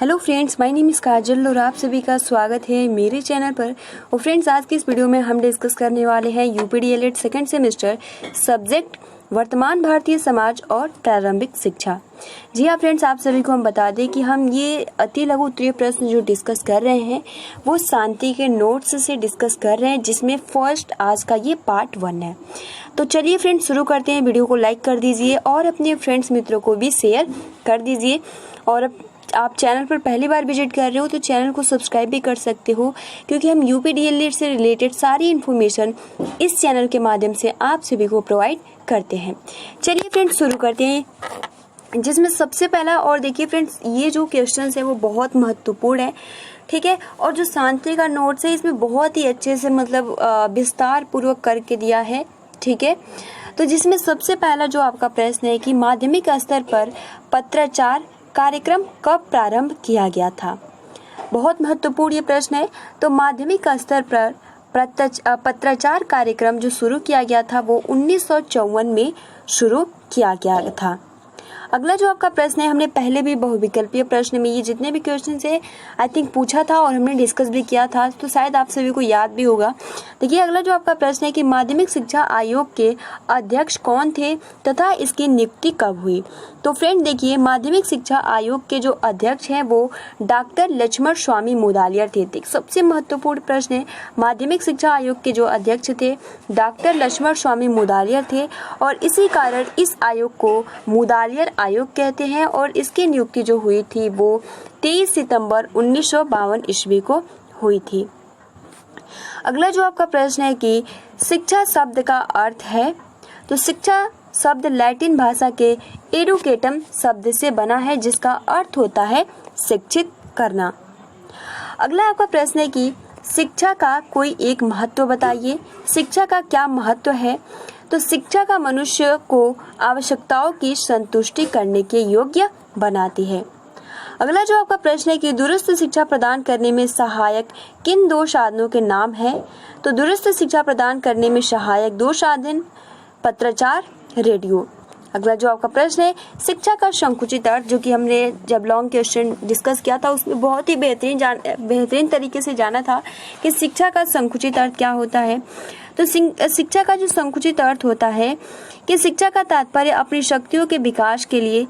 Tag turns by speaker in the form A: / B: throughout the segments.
A: Hello friends, my name is Kajal और आप सभी का स्वागत है मेरे चैनल पर। और फ्रेंड्स, आज की इस वीडियो में हम डिस्कस करने वाले हैं यूपीडीएलएड सेकंड सेमेस्टर सब्जेक्ट वर्तमान भारतीय समाज और प्रारंभिक शिक्षा। जी हाँ फ्रेंड्स, आप सभी को हम बता दें कि हम ये अति लघु उत्तरीय प्रश्न जो डिस्कस कर रहे हैं वो शांति के नोट्स से डिस्कस कर रहे हैं, जिसमें फर्स्ट आज का ये पार्ट 1 है। तो चलिए फ्रेंड्स शुरू करते हैं। वीडियो को लाइक कर दीजिए और अपने फ्रेंड्स मित्रों को भी शेयर कर दीजिए। और आप चैनल पर पहली बार विजिट कर रहे हो तो चैनल को सब्सक्राइब भी कर सकते हो, क्योंकि हम यूपीडीएलएड से रिलेटेड सारी इन्फॉर्मेशन इस चैनल के माध्यम से आप सभी को प्रोवाइड करते हैं। चलिए फ्रेंड्स शुरू करते हैं, जिसमें सबसे पहला, और देखिए फ्रेंड्स ये जो क्वेश्चंस है वो बहुत महत्वपूर्ण है, ठीक है। और जो शांति का नोट्स है इसमें बहुत ही अच्छे से मतलब विस्तार पूर्वक करके दिया है, ठीक है। तो जिसमें सबसे पहला जो आपका प्रश्न है कि माध्यमिक स्तर पर पत्राचार कार्यक्रम कब प्रारंभ किया गया था। बहुत महत्वपूर्ण ये प्रश्न है। तो माध्यमिक स्तर पर पत्राचार कार्यक्रम जो शुरू किया गया था वो 1954 में शुरू किया गया था। अगला जो आपका प्रश्न है, हमने पहले भी बहुविकल्पीय प्रश्न में ये जितने भी क्वेश्चन है आई थिंक पूछा था और हमने डिस्कस भी किया था, तो शायद आप सभी को याद भी होगा। देखिए अगला जो आपका प्रश्न है कि माध्यमिक शिक्षा आयोग के अध्यक्ष कौन थे तथा इसकी नियुक्ति कब हुई। तो फ्रेंड देखिए, माध्यमिक शिक्षा आयोग के जो अध्यक्ष हैं वो डॉक्टर लक्ष्मण स्वामी मुदालियर थे। सबसे महत्वपूर्ण प्रश्न है, माध्यमिक शिक्षा आयोग के जो अध्यक्ष थे डॉक्टर लक्ष्मण स्वामी मुदालियर थे, और इसी कारण इस आयोग को मुदालियर आयोग कहते हैं। और इसकी नियुक्ति जो हुई थी वो 23 सितंबर 1952 ईस्वी को हुई थी। अगला जो आपका प्रश्न है कि शिक्षा शब्द का अर्थ है। तो शिक्षा शब्द लैटिन भाषा के एडुकेटम शब्द से बना है, जिसका अर्थ होता है शिक्षित करना। अगला आपका प्रश्न है कि शिक्षा का कोई एक महत्व बताइए। शिक्षा का क्या महत्व है। तो शिक्षा का मनुष्य को आवश्यकताओं की संतुष्टि करने के योग्य बनाती है। अगला जो आपका प्रश्न है कि दूरस्थ शिक्षा प्रदान करने में सहायक किन 2 साधनों के नाम हैं। तो दूरस्थ शिक्षा प्रदान करने में सहायक 2 साधन पत्राचार, रेडियो। अगला जो आपका प्रश्न है, शिक्षा का संकुचित अर्थ, जो कि हमने जब लॉन्ग क्वेश्चन डिस्कस किया था उसमें बहुत ही बेहतरीन तरीके से जाना था कि शिक्षा का संकुचित अर्थ क्या होता है। तो शिक्षा का जो संकुचित अर्थ होता है कि शिक्षा का तात्पर्य अपनी शक्तियों के विकास के लिए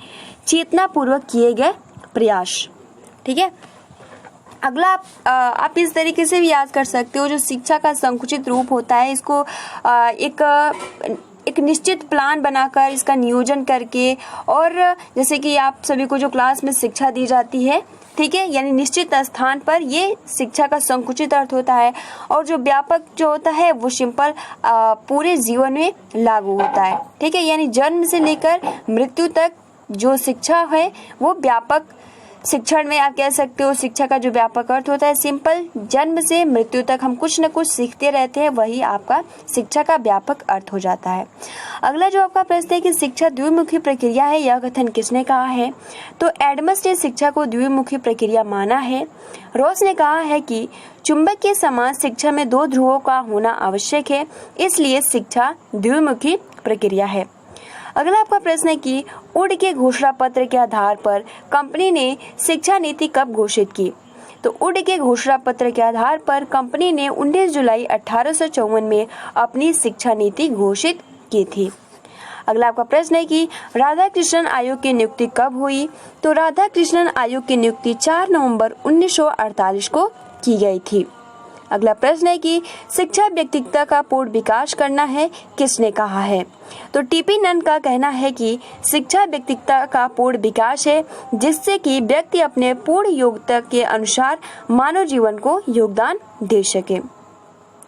A: चेतनापूर्वक किए गए प्रयास, ठीक है। अगला आप इस तरीके से भी याद कर सकते हो, जो शिक्षा का संकुचित रूप होता है इसको एक निश्चित प्लान बनाकर इसका नियोजन करके, और जैसे कि आप सभी को जो क्लास में शिक्षा दी जाती है, ठीक है, यानी निश्चित स्थान पर ये शिक्षा का संकुचित अर्थ होता है। और जो व्यापक जो होता है वो सिंपल पूरे जीवन में लागू होता है, ठीक है, यानी जन्म से लेकर मृत्यु तक जो शिक्षा है वो व्यापक शिक्षण में आप कह सकते हो। शिक्षा का जो व्यापक अर्थ होता है सिंपल, जन्म से मृत्यु तक हम कुछ न कुछ सीखते रहते हैं, वही आपका शिक्षा का व्यापक अर्थ हो जाता है। अगला जो आपका प्रश्न है कि शिक्षा द्विमुखी प्रक्रिया है, यह कथन किसने कहा है। तो एडम्स ने शिक्षा को द्विमुखी प्रक्रिया माना है। रॉस ने कहा है कि चुंबक के समान शिक्षा में 2 ध्रुवों का होना आवश्यक है, इसलिए शिक्षा द्विमुखी प्रक्रिया है। अगला आपका प्रश्न है कि उड के घोषणा पत्र के आधार पर कंपनी ने शिक्षा नीति कब घोषित की। तो उड के घोषणा पत्र के आधार पर कंपनी ने 19 जुलाई 1854 में अपनी शिक्षा नीति घोषित की थी। अगला आपका प्रश्न है कि राधाकृष्णन आयोग की नियुक्ति कब हुई। तो राधाकृष्णन आयोग की नियुक्ति 4 नवंबर 1948 को की गई थी। अगला प्रश्न है कि शिक्षा व्यक्तित्व का पूर्ण विकास करना है, किसने कहा है। तो टीपी नन का कहना है कि शिक्षा व्यक्तित्व का पूर्ण विकास है, जिससे कि व्यक्ति अपने पूर्ण योग्यता के अनुसार मानव जीवन को योगदान दे सके।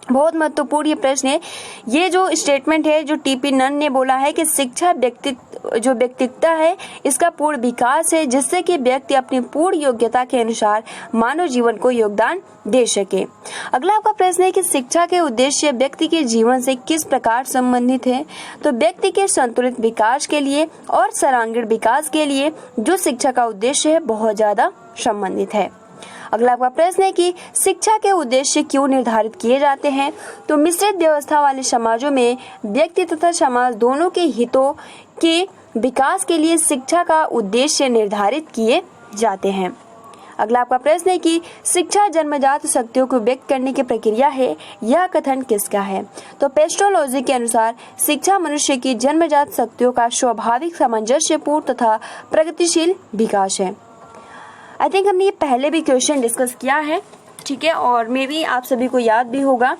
A: बहुत महत्वपूर्ण ये प्रश्न है। ये जो स्टेटमेंट है जो टीपी नन ने बोला है कि शिक्षा व्यक्तित्व है इसका पूर्ण विकास है, जिससे कि व्यक्ति अपनी पूर्ण योग्यता के अनुसार मानव जीवन को योगदान दे सके। अगला आपका प्रश्न है कि शिक्षा के उद्देश्य व्यक्ति के जीवन से किस प्रकार संबंधित है। तो व्यक्ति के संतुलित विकास के लिए और सर्वांगीण विकास के लिए जो शिक्षा का उद्देश्य है बहुत ज्यादा संबंधित है। अगला आपका प्रश्न है कि शिक्षा के उद्देश्य क्यों निर्धारित किए जाते हैं। तो मिश्रित व्यवस्था वाले समाजों में व्यक्ति तथा समाज दोनों के हितों के विकास के लिए शिक्षा का उद्देश्य निर्धारित किए जाते हैं। अगला आपका प्रश्न है कि शिक्षा जन्मजात शक्तियों को व्यक्त करने की प्रक्रिया है, यह कथन किसका है? तो पेस्ट्रोलॉजी के अनुसार शिक्षा मनुष्य की जन्मजात शक्तियों का स्वाभाविक सामंजस्यपूर्ण तथा प्रगतिशील विकास है। आई थिंक हमने ये पहले भी क्वेश्चन डिस्कस किया है, ठीक है, और मे बी आप सभी को याद भी होगा।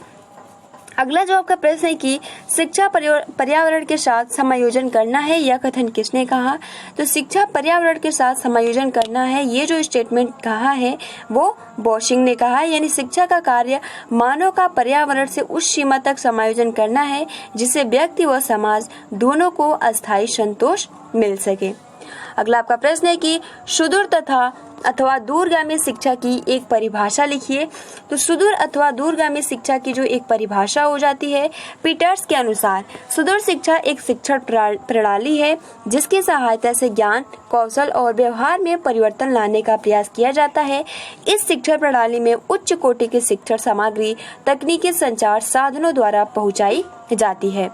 A: अगला जो आपका प्रश्न है कि शिक्षा पर्यावरण के साथ समायोजन करना है, यह कथन किसने कहा? तो शिक्षा पर्यावरण के साथ समायोजन करना है, ये जो स्टेटमेंट कहा है वो बोशिंग ने कहा है। यानी शिक्षा का कार्य मानव का पर्यावरण से उस सीमा तक समायोजन करना है जिससे व्यक्ति व समाज दोनों को अस्थायी संतोष मिल सके। अगला आपका प्रश्न है कि सुदूर तथा अथवा दूरगामी शिक्षा की एक परिभाषा लिखिए। तो सुदूर अथवा दूरगामी शिक्षा की जो एक परिभाषा हो जाती है, पीटर्स के अनुसार सुदूर शिक्षा एक शिक्षण प्रणाली है जिसकी सहायता से ज्ञान, कौशल और व्यवहार में परिवर्तन लाने का प्रयास किया जाता है। इस शिक्षण प्रणाली में उच्च कोटि की शिक्षण सामग्री तकनीकी संचार साधनों द्वारा पहुंचाई जाती है।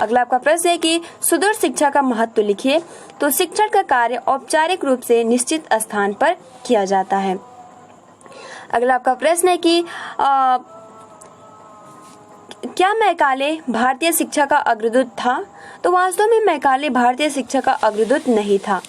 A: अगला आपका प्रश्न है कि सुदूर शिक्षा का महत्व लिखिए। तो शिक्षण का कार्य औपचारिक रूप से निश्चित स्थान पर किया जाता है। अगला आपका प्रश्न है कि क्या मैकाले भारतीय शिक्षा का अग्रदूत था? तो वास्तव में मैकाले भारतीय शिक्षा का अग्रदूत नहीं था।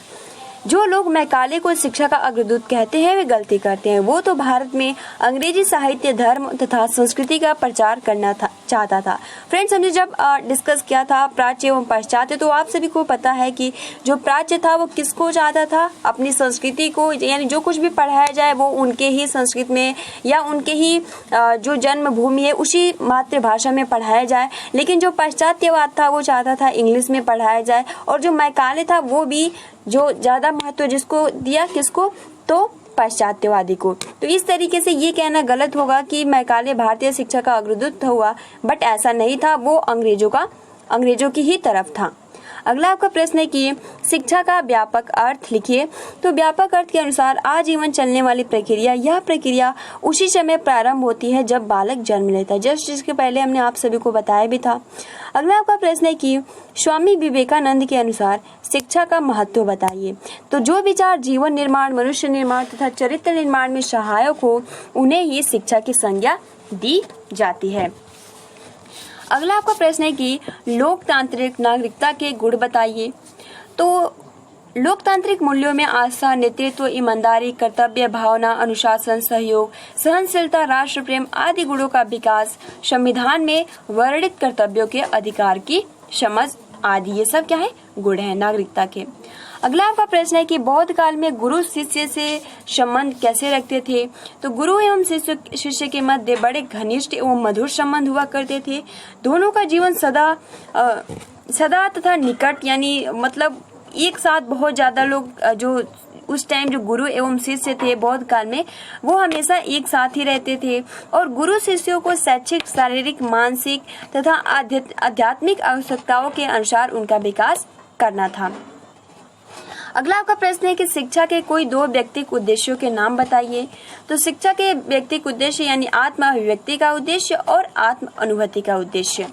A: जो लोग मैकाले को शिक्षा का अग्रदूत कहते हैं वे गलती करते हैं। वो तो भारत में अंग्रेजी साहित्य, धर्म तथा संस्कृति का प्रचार करना चाहता था। फ्रेंड्स, हमने जब डिस्कस किया था प्राच्य एवं पाश्चात्य, तो आप सभी को पता है कि जो प्राच्य था वो किसको चाहता था? अपनी संस्कृति को, यानी जो कुछ भी पढ़ाया जाए वो उनके ही संस्कृत में या उनके ही जो जन्मभूमि है उसी मातृभाषा में पढ़ाया जाए। लेकिन जो पाश्चात्यवाद था वो चाहता था इंग्लिश में पढ़ाया जाए। और जो मैकाले था वो भी जो ज्यादा महत्व जिसको दिया, किसको? तो पाश्चात्यवादी को। तो इस तरीके से ये कहना गलत होगा कि मैकाले भारतीय शिक्षा का अग्रदूत हुआ, बट ऐसा नहीं था, वो अंग्रेजों की ही तरफ था। अगला आपका प्रश्न है कि शिक्षा का व्यापक अर्थ लिखिए। तो व्यापक अर्थ के अनुसार आजीवन चलने वाली प्रक्रिया, यह प्रक्रिया उसी समय प्रारंभ होती है जब बालक जन्म लेता है, जस्ट जिसके पहले हमने आप सभी को बताया भी था। अगला आपका प्रश्न है कि स्वामी विवेकानंद के अनुसार शिक्षा का महत्व बताइए। तो जो विचार जीवन निर्माण, मनुष्य निर्माण तथा चरित्र निर्माण में सहायक हो उन्हें ही शिक्षा की संज्ञा दी जाती है। अगला आपका प्रश्न है कि लोकतांत्रिक नागरिकता के गुण बताइए। तो लोकतांत्रिक मूल्यों में आस्था, नेतृत्व, ईमानदारी, कर्तव्य भावना, अनुशासन, सहयोग, सहनशीलता, राष्ट्र प्रेम आदि गुणों का विकास, संविधान में वर्णित कर्तव्यों के अधिकार की समझ आदि, ये सब क्या है? गुण है नागरिकता के। अगला आपका प्रश्न है कि बौद्ध काल में गुरु शिष्य से संबंध कैसे रखते थे? तो गुरु एवं शिष्य के मध्य बड़े घनिष्ठ एवं मधुर संबंध हुआ करते थे। दोनों का जीवन सदा तथा निकट, यानी मतलब एक साथ बहुत ज्यादा लोग जो उस टाइम जो गुरु एवं शिष्य थे बौद्ध काल में, वो हमेशा एक साथ ही रहते थे। और गुरु शिष्यों को शैक्षिक, शारीरिक, मानसिक तथा आध्यात्मिक आवश्यकताओं के अनुसार उनका विकास करना था। अगला आपका प्रश्न है कि शिक्षा के कोई दो व्यक्तिक उद्देश्यों के नाम बताइए। तो शिक्षा के व्यक्तिक उद्देश्य यानी आत्म अभिव्यक्ति का उद्देश्य और आत्म अनुभूति का उद्देश्य।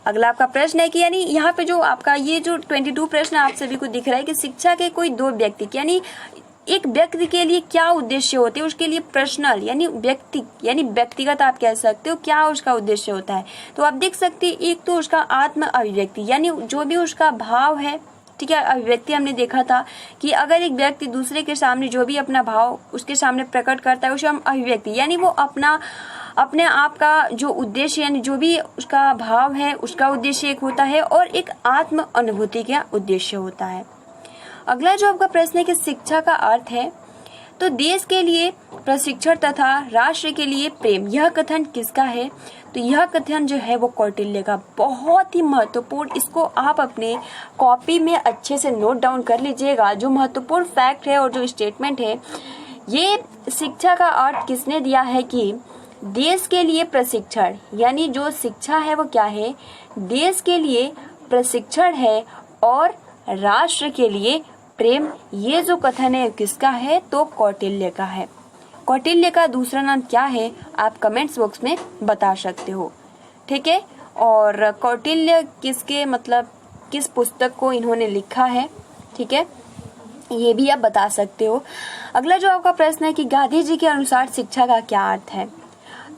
A: अगला आपका प्रश्न है कि यानी यहाँ पे जो आपका ये जो 22 प्रश्न आप सभी को दिख रहा है कि शिक्षा के कोई दो व्यक्ति, यानी एक व्यक्ति के लिए क्या उद्देश्य होते हैं, उसके लिए पर्सनल यानी व्यक्तिगत आप कह सकते हो, क्या उसका उद्देश्य होता है। तो आप देख सकते हैं, एक तो उसका आत्म अभिव्यक्ति यानी जो भी उसका भाव है, ठीक है। अभिव्यक्ति हमने देखा था कि अगर एक व्यक्ति दूसरे के सामने जो भी अपना भाव उसके सामने प्रकट करता है उसे हम अभिव्यक्ति, यानी वो अपने आप का जो उद्देश्य यानी जो भी उसका भाव है उसका उद्देश्य एक होता है और एक आत्म अनुभूति का उद्देश्य होता है। अगला जो आपका प्रश्न है कि शिक्षा का अर्थ है, तो देश के लिए प्रशिक्षण तथा राष्ट्र के लिए प्रेम, यह कथन किसका है? तो यह कथन जो है वो कौटिल्य का, बहुत ही महत्वपूर्ण। इसको आप अपने कॉपी में अच्छे से नोट डाउन कर लीजिएगा। जो महत्वपूर्ण फैक्ट है और जो स्टेटमेंट है, ये शिक्षा का अर्थ किसने दिया है कि देश के लिए प्रशिक्षण, यानी जो शिक्षा है वो क्या है? देश के लिए प्रशिक्षण है और राष्ट्र के लिए प्रेम। ये जो कथन है किसका है? तो कौटिल्य का है। कौटिल्य का दूसरा नाम क्या है आप कमेंट्स बॉक्स में बता सकते हो, ठीक है। और कौटिल्य किसके मतलब किस पुस्तक को इन्होंने लिखा है, ठीक है। ये भी आप बता सकते हो। अगला जो आपका प्रश्न है कि गांधी जी के अनुसार शिक्षा का क्या अर्थ है।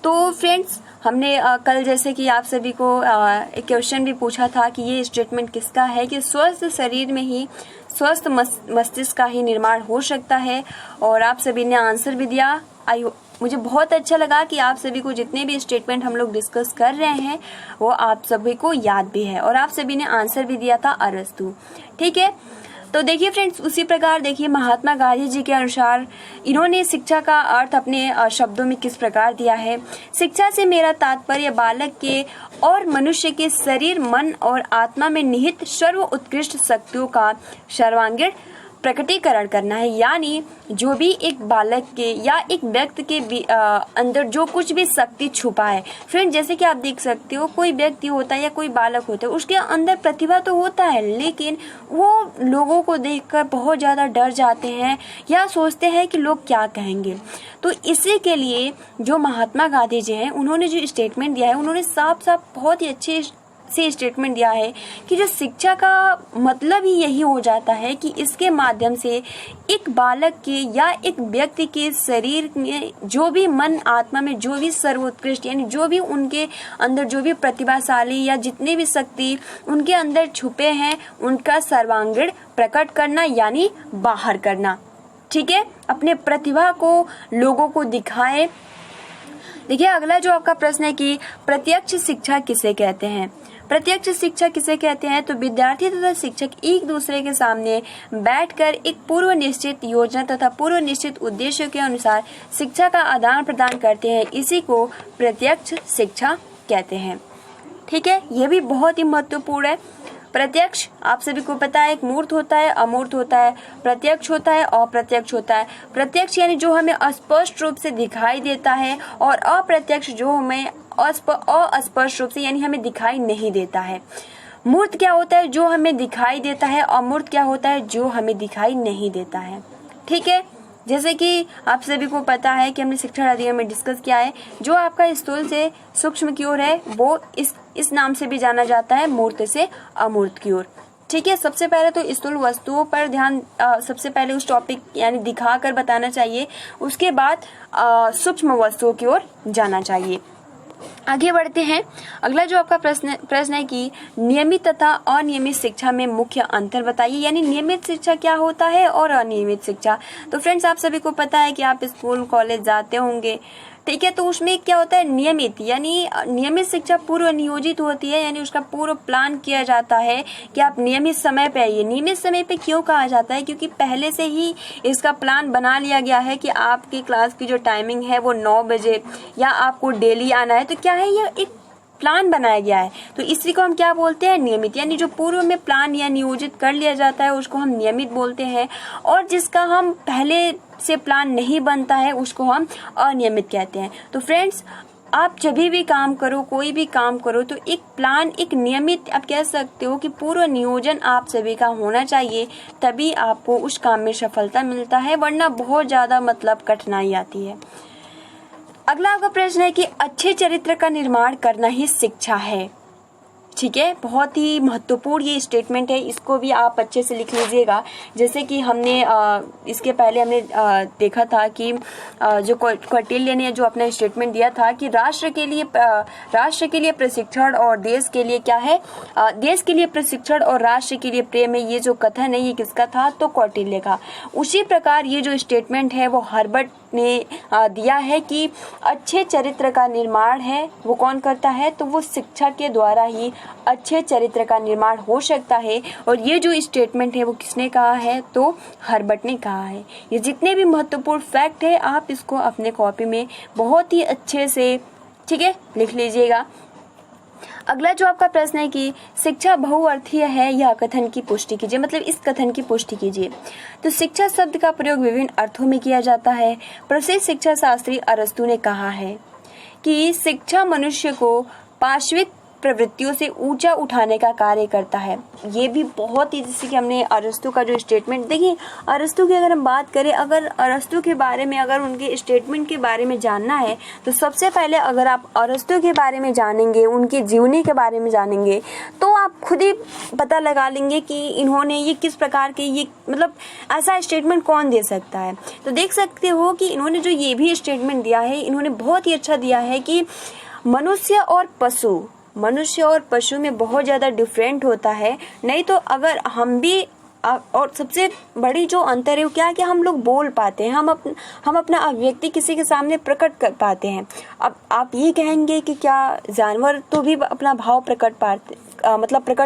A: तो फ्रेंड्स, हमने कल जैसे कि आप सभी को एक क्वेश्चन भी पूछा था कि ये स्टेटमेंट किसका है कि स्वस्थ शरीर में ही स्वस्थ मस्तिष्क का ही निर्माण हो सकता है, और आप सभी ने आंसर भी दिया। मुझे बहुत अच्छा लगा कि आप सभी को जितने भी स्टेटमेंट हम लोग डिस्कस कर रहे हैं वो आप सभी को याद भी है, और आप सभी ने आंसर भी दिया था अरस्तु। ठीक है, तो देखिए फ्रेंड्स, उसी प्रकार देखिए महात्मा गांधी जी के अनुसार इन्होंने शिक्षा का अर्थ अपने शब्दों में किस प्रकार दिया है। शिक्षा से मेरा तात्पर्य बालक के और मनुष्य के शरीर, मन और आत्मा में निहित सर्व उत्कृष्ट शक्तियों का सर्वांगीण प्रकटीकरण करना है। यानी जो भी एक बालक के या एक व्यक्ति के अंदर जो कुछ भी शक्ति छुपा है। फ्रेंड, जैसे कि आप देख सकते हो, कोई व्यक्ति होता है या कोई बालक होता है, उसके अंदर प्रतिभा तो होता है, लेकिन वो लोगों को देखकर बहुत ज़्यादा डर जाते हैं या सोचते हैं कि लोग क्या कहेंगे। तो इसी के लिए जो महात्मा गांधी जी हैं, उन्होंने जो स्टेटमेंट दिया है, उन्होंने साफ साफ बहुत ही अच्छे से स्टेटमेंट दिया है कि जो शिक्षा का मतलब ही यही हो जाता है कि इसके माध्यम से एक बालक के या एक व्यक्ति के शरीर में जो भी मन आत्मा में जो भी सर्वोत्कृष्ट यानी जो भी उनके अंदर जो भी प्रतिभाशाली या जितने भी शक्ति उनके अंदर छुपे हैं उनका सर्वांगीण प्रकट करना यानी बाहर करना। ठीक है, अपने प्रतिभा को लोगों को दिखाएं। देखिए अगला जो आपका प्रश्न है कि प्रत्यक्ष शिक्षा किसे कहते हैं। प्रत्यक्ष शिक्षा किसे कहते हैं, तो विद्यार्थी तथा शिक्षक एक दूसरे के सामने बैठकर एक पूर्व निश्चित योजना तथा पूर्व निश्चित उद्देश्यों के अनुसार शिक्षा का आदान प्रदान करते हैं, इसी को प्रत्यक्ष शिक्षा कहते हैं। ठीक है, यह भी बहुत ही महत्वपूर्ण है। प्रत्यक्ष आप सभी को पता है, एक मूर्त होता है, अमूर्त होता है, प्रत्यक्ष होता है, अप्रत्यक्ष होता है। प्रत्यक्ष यानी जो हमें स्पष्ट रूप से दिखाई देता है, और अप्रत्यक्ष जो हमें अस्पष्ट रूप से यानी हमें दिखाई नहीं देता है। मूर्त क्या होता है, जो हमें दिखाई देता है, अमूर्त क्या होता है, जो हमें दिखाई नहीं देता है। ठीक है, जैसे कि आप सभी को पता है कि हमने शिक्षा अधिनियम में डिस्कस किया है, जो आपका स्थूल से सूक्ष्म की ओर है वो इस नाम से भी जाना जाता है, मूर्त से अमूर्त की ओर। ठीक है, सबसे पहले तो स्थूल वस्तुओं पर ध्यान सबसे पहले उस टॉपिक यानी दिखा कर बताना चाहिए, उसके बाद सूक्ष्म वस्तुओं की ओर जाना चाहिए। आगे बढ़ते हैं। अगला जो आपका प्रश्न है कि नियमित तथा अनियमित शिक्षा में मुख्य अंतर बताइए, यानी नियमित शिक्षा क्या होता है और अनियमित शिक्षा। तो फ्रेंड्स, आप सभी को पता है कि आप स्कूल कॉलेज जाते होंगे, ठीक है, तो उसमें क्या होता है नियमित, यानी नियमित शिक्षा पूर्व नियोजित होती है, यानी उसका पूर्व प्लान किया जाता है कि आप नियमित समय पे आइए। नियमित समय पे क्यों कहा जाता है, क्योंकि पहले से ही इसका प्लान बना लिया गया है कि आपकी क्लास की जो टाइमिंग है वो 9 बजे या आपको डेली आना है। तो क्या है, यह एक प्लान बनाया गया है, तो इसी को हम क्या बोलते हैं, नियमित। यानी जो पूर्व में प्लान या नियोजित कर लिया जाता है उसको हम नियमित बोलते हैं, और जिसका हम पहले से प्लान नहीं बनता है उसको हम अनियमित कहते हैं। तो फ्रेंड्स, आप जब भी काम करो, कोई भी काम करो, तो एक प्लान, एक नियमित आप कह सकते हो कि पूर्व नियोजन आप सभी का होना चाहिए, तभी आपको उस काम में सफलता मिलता है, वरना बहुत ज्यादा कठिनाई आती है। अगला आपका प्रश्न है कि अच्छे चरित्र का निर्माण करना ही शिक्षा है। ठीक है, बहुत ही महत्वपूर्ण ये स्टेटमेंट है, इसको भी आप अच्छे से लिख लीजिएगा। जैसे कि हमने इसके पहले हमने देखा था कि जो कौटिल्य ने जो अपना स्टेटमेंट दिया था कि राष्ट्र के लिए प्रशिक्षण और देश के लिए क्या है, देश के लिए प्रशिक्षण और राष्ट्र के लिए प्रेम है। ये जो कथन है ये किसका था, तो कौटिल्य का। उसी प्रकार ये जो स्टेटमेंट है वो हर्बर्ट ने दिया है कि अच्छे चरित्र का निर्माण है वो कौन करता है, तो वो शिक्षा के द्वारा ही अच्छे चरित्र का निर्माण हो सकता है। और ये जो स्टेटमेंट है वो किसने कहा है, तो हर्बर्ट ने कहा है। ये जितने भी महत्वपूर्ण फैक्ट है आप इसको अपने कॉपी में बहुत ही अच्छे से, ठीक है, लिख लीजिएगा। अगला जो आपका प्रश्न है कि शिक्षा बहुअर्थीय है, यह कथन की पुष्टि कीजिए, मतलब इस कथन की पुष्टि कीजिए। तो शिक्षा शब्द का प्रयोग विभिन्न अर्थों में किया जाता है। प्रसिद्ध शिक्षा शास्त्री अरस्तु ने कहा है कि शिक्षा मनुष्य को पाशविक प्रवृत्तियों से ऊंचा उठाने का कार्य करता है। ये भी बहुत ही, जैसे कि हमने अरस्तु का जो स्टेटमेंट, देखिए अरस्तु की अगर हम बात करें, अगर अरस्तु के बारे में, अगर उनके स्टेटमेंट के बारे में जानना है तो सबसे पहले अगर आप अरस्तु के बारे में जानेंगे, उनकी जीवनी के बारे में जानेंगे, तो आप खुद ही पता लगा लेंगे कि इन्होंने ये किस प्रकार के, ये मतलब ऐसा स्टेटमेंट कौन दे सकता है। तो देख सकते हो कि इन्होंने जो ये भी स्टेटमेंट दिया है, इन्होंने बहुत ही अच्छा दिया है कि मनुष्य और पशु में बहुत ज़्यादा डिफरेंट होता है। नहीं तो अगर हम भी, और सबसे बड़ी जो अंतर है वो क्या है कि हम लोग बोल पाते हैं, हम अपना अभिव्यक्ति किसी के सामने प्रकट कर पाते हैं। अब आप ये कहेंगे कि क्या जानवर तो भी अपना भाव प्रकट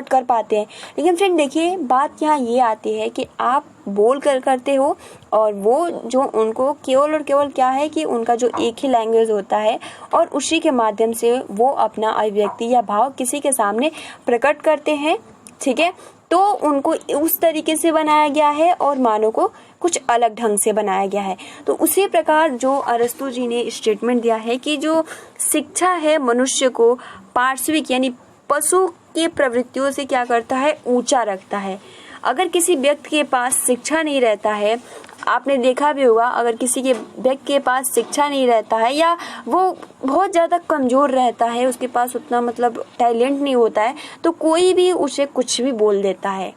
A: कर पाते हैं, लेकिन फ्रेंड देखिए बात यहाँ ये आती है कि आप बोल कर करते हो, और वो जो उनको केवल और केवल क्या है कि उनका जो एक ही लैंग्वेज होता है और उसी के माध्यम से वो अपना अभिव्यक्ति या भाव किसी के सामने प्रकट करते हैं। ठीक है, तो उनको उस तरीके से बनाया गया है और मानव को कुछ अलग ढंग से बनाया गया है। तो उसी प्रकार जो अरस्तु जी ने स्टेटमेंट दिया है कि जो शिक्षा है मनुष्य को पार्श्विक यानी पशु की प्रवृत्तियों से क्या करता है, ऊंचा रखता है। अगर किसी व्यक्ति के पास शिक्षा नहीं रहता है, आपने देखा भी होगा, अगर किसी के व्यक्ति के पास शिक्षा नहीं रहता है या वो बहुत ज़्यादा कमज़ोर रहता है, उसके पास उतना मतलब टैलेंट नहीं होता है, तो कोई भी उसे कुछ भी बोल देता है।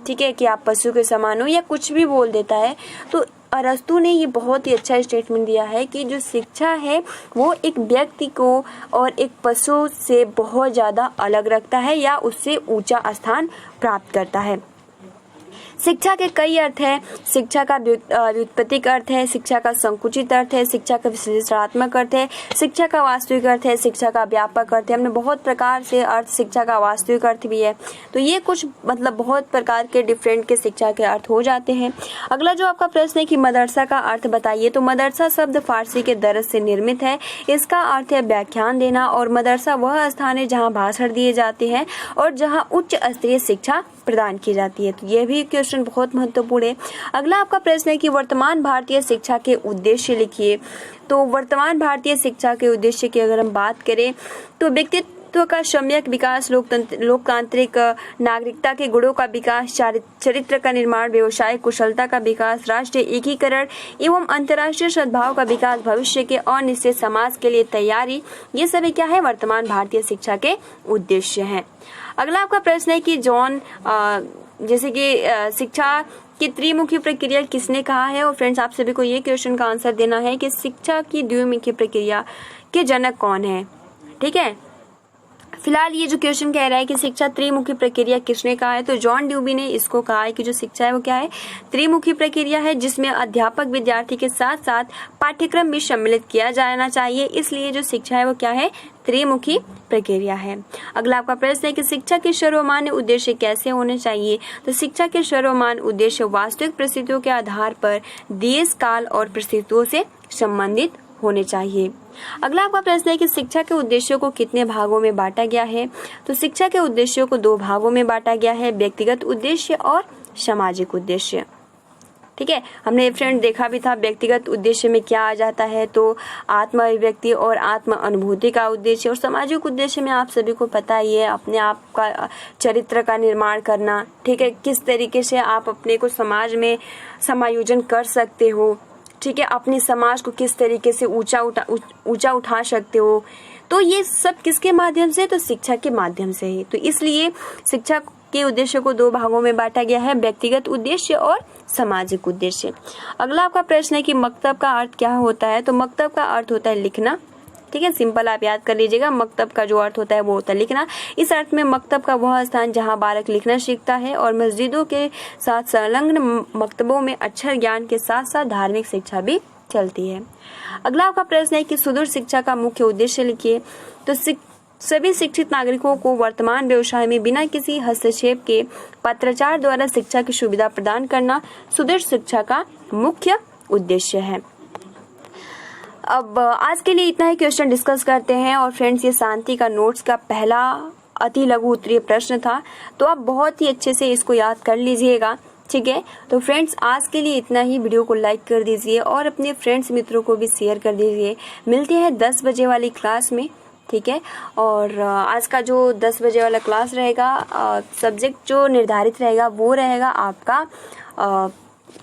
A: ठीक है, कि आप पशु के समान हो या कुछ भी बोल देता है। तो अरस्तु ने ये बहुत ही अच्छा स्टेटमेंट दिया है कि जो शिक्षा है वो एक व्यक्ति को और एक पशु से बहुत ज़्यादा अलग रखता है या उससे ऊंचा स्थान प्राप्त करता है। शिक्षा के कई अर्थ है। शिक्षा का व्युत्पत्तिक अर्थ है, शिक्षा का संकुचित अर्थ है, शिक्षा का विश्लेषणात्मक अर्थ है, शिक्षा का वास्तविक अर्थ है, शिक्षा का व्यापक अर्थ है। हमने बहुत प्रकार से अर्थ, शिक्षा का वास्तविक अर्थ भी है। तो ये कुछ मतलब बहुत प्रकार के डिफरेंट के शिक्षा के अर्थ हो जाते हैं। अगला जो आपका प्रश्न है कि मदरसा का अर्थ बताइए, तो मदरसा शब्द फारसी के दरस से निर्मित है। इसका अर्थ है व्याख्यान देना, और मदरसा वह स्थान है जहाँ भाषण दिए जाते हैं और जहाँ उच्च स्तरीय शिक्षा प्रदान की जाती है। तो यह भी क्वेश्चन बहुत महत्वपूर्ण है। अगला आपका प्रश्न है कि वर्तमान भारतीय शिक्षा के उद्देश्य लिखिए। तो वर्तमान भारतीय शिक्षा के उद्देश्य की अगर हम बात करें तो व्यक्तित्व का सम्यक विकास, लोकतांत्रिक नागरिकता के गुणों का विकास, चरित्र का निर्माण, व्यवसायिक कुशलता का विकास, राष्ट्रीय एकीकरण एवं अंतर्राष्ट्रीय सद्भाव का विकास, भविष्य के अनिश्चित समाज के लिए तैयारी, ये सभी क्या है, वर्तमान भारतीय शिक्षा के उद्देश्य हैं। अगला आपका प्रश्न है कि जैसे कि शिक्षा की त्रिमुखी प्रक्रिया किसने कहा है। और फ्रेंड्स आप सभी को ये क्वेश्चन का आंसर देना है कि शिक्षा की द्विमुखी प्रक्रिया के जनक कौन है। ठीक है, फिलहाल ये जो क्वेश्चन कह रहा है कि शिक्षा त्रिमुखी प्रक्रिया किसने कहा है, तो जॉन ड्यूबी ने इसको कहा है कि जो शिक्षा है वो क्या है, त्रिमुखी प्रक्रिया है, जिसमें अध्यापक विद्यार्थी के साथ साथ पाठ्यक्रम भी सम्मिलित किया जाना चाहिए। इसलिए जो शिक्षा है वो क्या है, त्रिमुखी प्रक्रिया है। अगला आपका प्रश्न है कि शिक्षा के सर्वमान्य उद्देश्य कैसे होने चाहिए। तो शिक्षा के सर्वमान्य उद्देश्य वास्तविक परिस्थितियों के आधार पर देश, काल और परिस्थितियों से संबंधित होने चाहिए। अगला आपका प्रश्न है कि शिक्षा के उद्देश्यों को कितने भागों में बांटा गया है। तो शिक्षा के उद्देश्यों को 2 भागों में बांटा गया है, व्यक्तिगत उद्देश्य और सामाजिक उद्देश्य। ठीक है, हमने फ्रेंड देखा भी था व्यक्तिगत उद्देश्य में क्या आ जाता है, तो आत्म अभिव्यक्ति और आत्म अनुभूति का उद्देश्य, और सामाजिक उद्देश्य में आप सभी को पता ही है, अपने आप का चरित्र का निर्माण करना। ठीक है, किस तरीके से आप अपने को समाज में समायोजन कर सकते हो। ठीक है, अपने समाज को किस तरीके से ऊंचा उठा सकते हो। तो ये सब किसके माध्यम से, तो शिक्षा के माध्यम से ही। तो इसलिए शिक्षा के उद्देश्य को 2 भागों में बांटा गया है, व्यक्तिगत उद्देश्य और सामाजिक उद्देश्य। अगला आपका प्रश्न है कि मकतब का अर्थ क्या होता है। तो मकतब का अर्थ होता है लिखना। ठीक है, सिंपल आप याद कर लीजिएगा, मकतब का जो अर्थ होता है वो होता है लिखना। इस अर्थ में मकतब का वह स्थान जहाँ बालक लिखना सीखता है, और मस्जिदों के साथ संलग्न मकतबों में अक्षर ज्ञान के साथ साथ धार्मिक शिक्षा भी चलती है। अगला आपका प्रश्न है कि सुदूर शिक्षा का मुख्य उद्देश्य लिखिए। तो सभी शिक्षित नागरिकों को वर्तमान व्यवसाय में बिना किसी हस्तक्षेप के पत्राचार द्वारा शिक्षा की सुविधा प्रदान करना सुदूर शिक्षा का मुख्य उद्देश्य है। अब आज के लिए इतना ही क्वेश्चन डिस्कस करते हैं। और फ्रेंड्स, ये शांति का नोट्स का पहला अति लघु उत्तरीय प्रश्न था, तो आप बहुत ही अच्छे से इसको याद कर लीजिएगा। ठीक है, तो फ्रेंड्स आज के लिए इतना ही। वीडियो को लाइक कर दीजिए और अपने फ्रेंड्स मित्रों को भी शेयर कर दीजिए। मिलते हैं 10 बजे वाली क्लास में। ठीक है। और आज का जो 10 बजे वाला क्लास रहेगा, सब्जेक्ट जो निर्धारित रहेगा वो रहेगा आपका,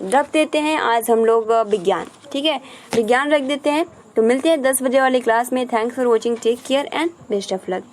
A: रख देते हैं आज हम लोग विज्ञान, ठीक है, विज्ञान रख देते हैं। तो मिलते हैं 10 बजे वाली क्लास में। Thanks for watching, take care and best of luck.